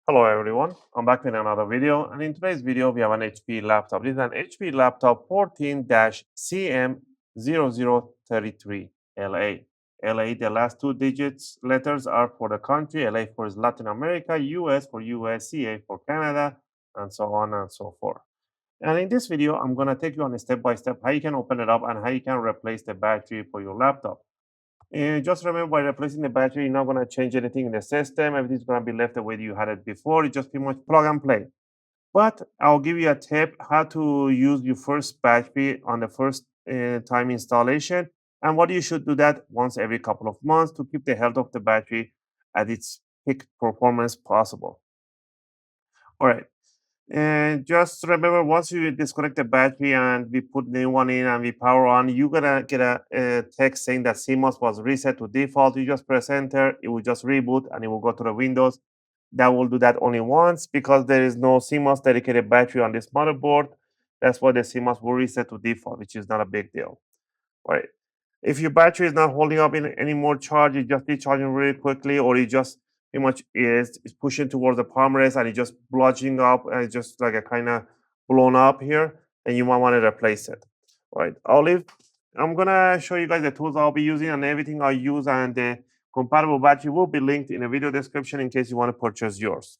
Hello everyone, I'm back with another video, and in today's video we have an HP laptop. This is an HP laptop 14-CM0033LA. LA, the last two digits letters are for the country, LA for Latin America, US for US, CA for Canada, and so on and so forth. And in this video, I'm going to take you on a step-by-step how you can open it up and how you can replace the battery for your laptop. Just remember, by replacing the battery, you're not going to change anything in the system. Everything's going to be left the way you had it before. You just pretty much plug and play. But I'll give you a tip how to use your first battery on the first time installation, and what you should do that once every couple of months to keep the health of the battery at its peak performance possible. All right. And just remember, once you disconnect the battery and we put new one in and we power on, you're gonna get a text saying that CMOS was reset to default. You just press enter, it will just reboot and it will go to the Windows. That will do that only once because there is no CMOS dedicated battery on this motherboard. That's why the CMOS will reset to default, which is not a big deal. All right. If your battery is not holding up in any more charge, you just decharging really quickly, or it just pretty much is pushing towards the palm rest and it's just bludging up and it's just like a kind of blown up here, and you might want to replace it. All right, I'm gonna show you guys the tools I'll be using and everything I use, and the compatible battery will be linked in the video description in case you want to purchase yours.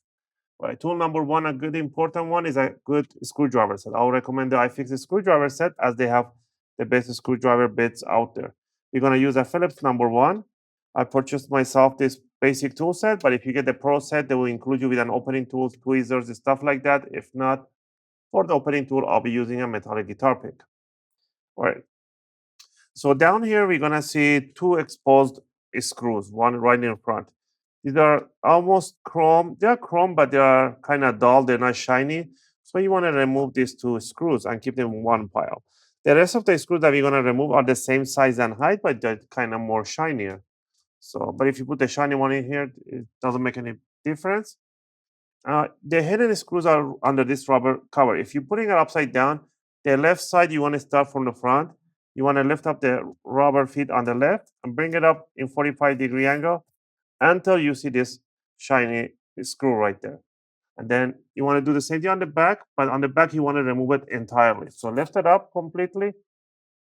All right, tool number one, a good important one, is a good screwdriver set. I'll recommend the iFixit screwdriver set as they have the best screwdriver bits out there. You're going to use a Phillips number one. I purchased myself this basic tool set, but if you get the pro set, they will include you with an opening tools, tweezers, and stuff like that. If not, for the opening tool, I'll be using a metallic guitar pick. All right. So down here, we're going to see two exposed screws, one right in front. These are almost chrome. They are chrome, but they are kind of dull. They're not shiny. So you want to remove these two screws and keep them in one pile. The rest of the screws that we're going to remove are the same size and height, but they're kind of more shinier. So, but if you put the shiny one in here, it doesn't make any difference. The hidden screws are under this rubber cover. If you're putting it upside down, the left side, you want to start from the front. You want to lift up the rubber feet on the left and bring it up in 45-degree angle until you see this shiny screw right there. And then you want to do the same thing on the back, but on the back, you want to remove it entirely. So lift it up completely.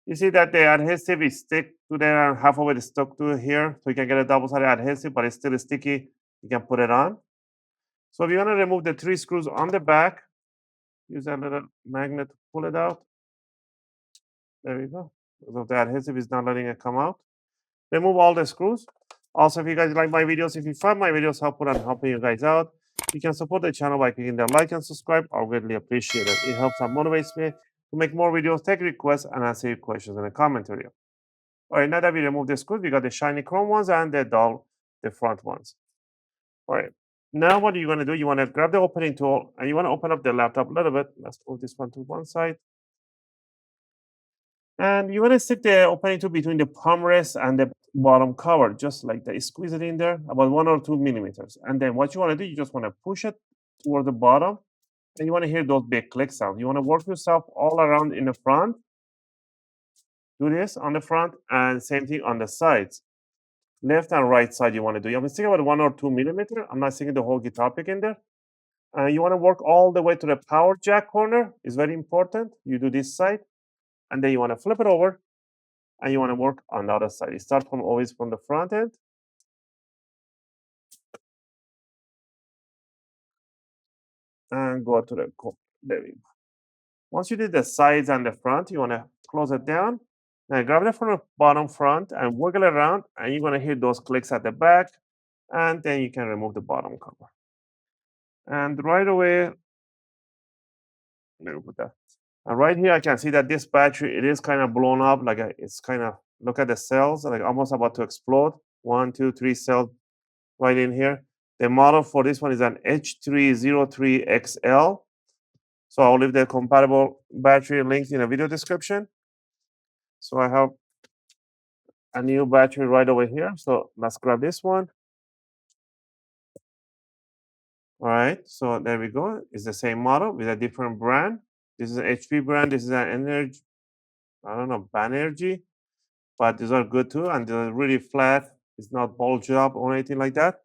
You see that the adhesive is stick to there and half of it is stuck to here. So you can get a double-sided adhesive, but it's still sticky. You can put it on. So if you want to remove the three screws on the back, use a little magnet to pull it out. There we go. So the adhesive is not letting it come out. Remove all the screws. Also, if you guys like my videos, if you find my videos helpful and helping you guys out, you can support the channel by clicking the like and subscribe. I greatly appreciate it. It helps and motivates me to make more videos, take requests, and answer your questions in the comment area. All right, now that we remove the screws, we got the shiny chrome ones and the dull, the front ones. All right, now what you're going to do, you want to grab the opening tool and you want to open up the laptop a little bit. Let's move this one to one side. And you want to stick the opening tool between the palm rest and the bottom cover, just like that. Squeeze it in there about 1 or 2 millimeters. And then what you want to do, you just want to push it toward the bottom. And you want to hear those big click sounds. You want to work yourself all around in the front. Do this on the front and same thing on the sides. Left and right side you want to do. I'm sticking about 1 or 2 millimeter. I'm not sticking the whole guitar pick in there. You want to work all the way to the power jack corner. It's very important. You do this side. And then you want to flip it over and you want to work on the other side. You start from always from the front end. And go to the corner. There we go. Once you did the sides and the front, you want to close it down. Now grab it from the bottom front and wiggle it around. And you're going to hear those clicks at the back. And then you can remove the bottom cover. And right away, let me put that. And right here, I can see that this battery, it is kind of blown up. Like it's kind of, look at the cells, like almost about to explode. 1, 2, 3 cells right in here. The model for this one is an H303XL. So I'll leave the compatible battery links in the video description. So I have a new battery right over here. So let's grab this one. All right, so there we go. It's the same model with a different brand. This is an HP brand. This is an Energy, I don't know, Banerjee. but these are good too, and they're really flat. It's not bulged up or anything like that.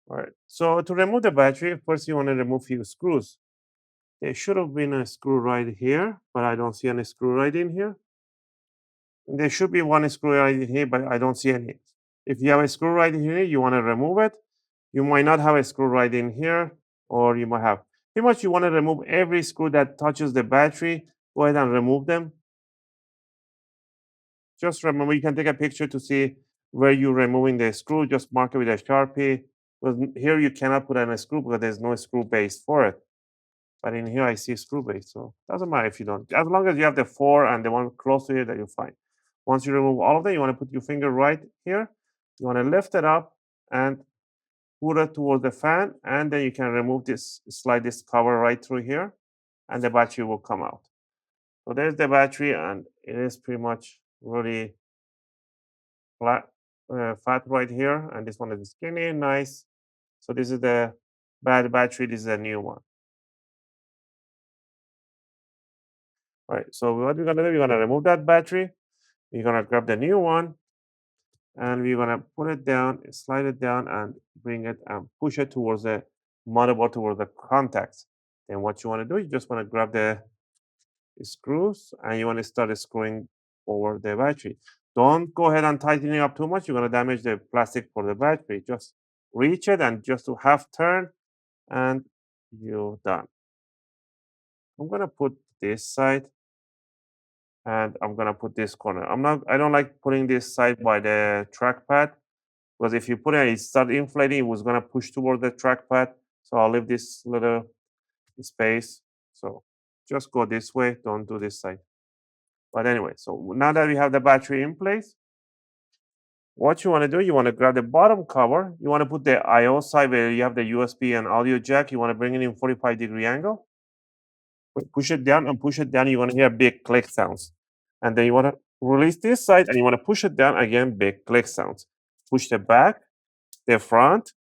All right. So to remove the battery, first you want to remove few screws. There should have been a screw right here, but I don't see any screw right in here. There should be one screw right in here, but I don't see any. If you have a screw right in here, you want to remove it. You might not have a screw right in here, or you might have. Pretty much you want to remove every screw that touches the battery. Go ahead and remove them. Just remember, you can take a picture to see where you're removing the screw. Just mark it with a Sharpie. Because here you cannot put in a screw because there's no screw base for it. But in here I see screw base, so doesn't matter if you don't. As long as you have the four and the one close to it, that you're fine. Once you remove all of them, you want to put your finger right here. You want to lift it up and put it towards the fan, and then you can remove this, slide this cover right through here, and the battery will come out. So there's the battery, and it is pretty much really flat, fat right here, and this one is skinny, nice. So this is the bad battery. This is a new one. All right. So what we're gonna do? We're gonna remove that battery. We're gonna grab the new one, and we're gonna put it down, slide it down, and bring it and push it towards the motherboard, towards the contacts. Then what you want to do? You just want to grab the screws, and you want to start screwing over the battery. Don't go ahead and tighten it up too much. You're gonna damage the plastic for the battery. Just reach it and just to half turn, and you're done. I'm gonna put this side, and I'm gonna put this corner. I don't like putting this side by the trackpad, because if you put it start inflating, it was gonna push toward the trackpad. So I'll leave this little space. So just go this way, don't do this side. But anyway, so now that we have the battery in place, what you want to do, you want to grab the bottom cover. You want to put the I/O side where you have the USB and audio jack. You want to bring it in 45-degree angle. Push it down and push it down. You want to hear big click sounds. And then you want to release this side and you want to push it down again, big click sounds. Push the back, the front.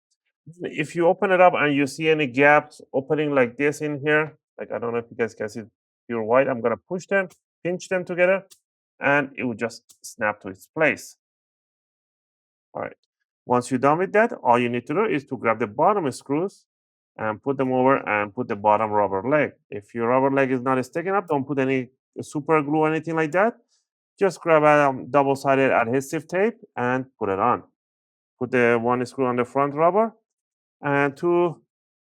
If you open it up and you see any gaps opening like this in here, like I don't know if you guys can see pure white, I'm going to push them, pinch them together, and it will just snap to its place. All right. Once you're done with that, all you need to do is to grab the bottom screws and put them over and put the bottom rubber leg. If your rubber leg is not sticking up, don't put any super glue or anything like that. Just grab a double-sided adhesive tape and put it on. Put the one screw on the front rubber and two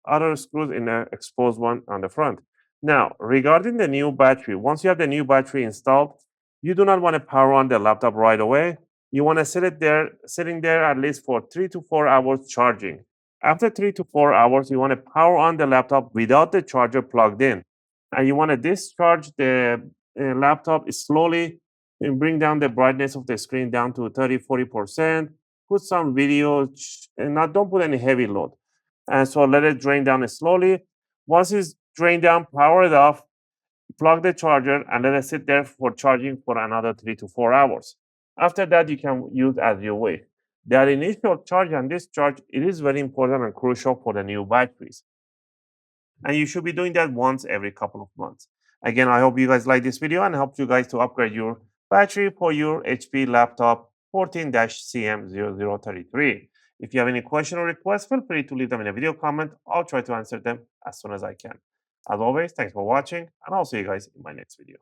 other screws in the exposed one on the front. Now, regarding the new battery, once you have the new battery installed, you do not want to power on the laptop right away. You want to sitting there at least for 3 to 4 hours charging. After 3 to 4 hours, you want to power on the laptop without the charger plugged in. And you want to discharge the laptop slowly and bring down the brightness of the screen down to 30-40%. Put some video, and not don't put any heavy load. And so let it drain down slowly. Once it's drained down, power it off, plug the charger, and let it sit there for charging for another 3 to 4 hours. After that, you can use as you wish. That initial charge and discharge, it is very important and crucial for the new batteries. And you should be doing that once every couple of months. Again, I hope you guys like this video and helped you guys to upgrade your battery for your HP laptop 14-CM0033. If you have any question or request, feel free to leave them in a video comment. I'll try to answer them as soon as I can. As always, thanks for watching, and I'll see you guys in my next video.